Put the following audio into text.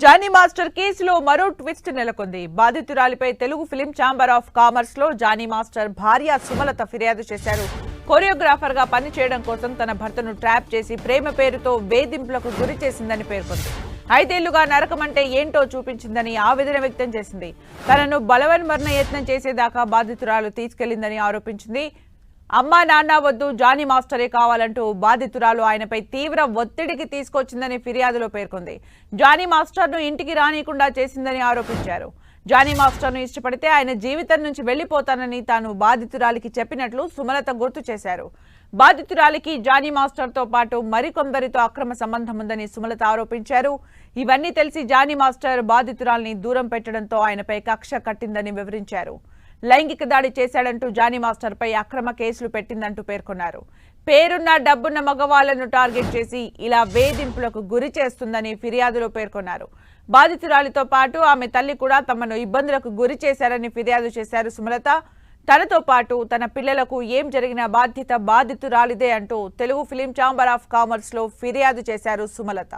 Johnny master కేసులో మరో twist నెలకొంది. బాధితురాలిపై Telugu film chamber of commerce లో జానీ మాస్టర్ భార్య సుమలత ఫిర్యాదు చేశారు. కొరియోగ్రాఫర్ గా పనిచేయడం కోసం తన భర్తను ట్రాప్ చేసి ప్రేమ పేరుతో వేధింపులకు గురి చేసిందని పేర్కొంది. 5 ఏళ్లుగా నరకమంటే ఏంటో చూపించిందని ఆవేదన వ్యక్తం చేసింది. తనను బలవన్మరణ యత్నం చేసేదాకా బాధితురాలు తీసుకెళ్లిందని ఆరోపించింది. అమ్మా నాన్న వద్దు, జానీ మాస్టరే కావాలంటూ బాధితురాలు ఆయనపై తీవ్ర ఒత్తిడికి తీసుకొచ్చిందని ఫిర్యాదులో పేర్కొంది. జానీ మాస్టర్ను ఇంటికి రానియకుండా చేసిందని ఆరోపించారు. జానీ మాస్టర్ను ఇష్టపడితే ఆయన జీవితం నుంచి వెళ్లిపోతానని తాను బాధితురాలికి చెప్పినట్లు సుమలత గుర్తు చేశారు. బాధితురాలికి జానీ మాస్టర్తో పాటు మరికొందరితో అక్రమ సంబంధం ఉందని సుమలత ఆరోపించారు. ఇవన్నీ తెలిసి జానీ మాస్టర్ బాధితురాలిని దూరం పెట్టడంతో ఆయనపై కక్ష కట్టిందని వివరించారు. లైంగిక దాడి చేశాడంటూ జానీ మాస్టర్ పై అక్రమ కేసులు పెట్టిందంటూ పేర్కొన్నారు. పేరున్న డబ్బున్న మగవాళ్లను టార్గెట్ చేసి ఇలా వేధింపులకు గురి చేస్తుందని ఫిర్యాదులో పేర్కొన్నారు. బాధితురాలితో పాటు ఆమె తల్లి కూడా తమను ఇబ్బందులకు గురి చేశారని ఫిర్యాదు చేశారు సుమలత. తనతో పాటు తన పిల్లలకు ఏం జరిగిన బాధ్యత బాధితురాలిదే అంటూ Telugu film chamber of commerce లో ఫిర్యాదు చేశారు సుమలత.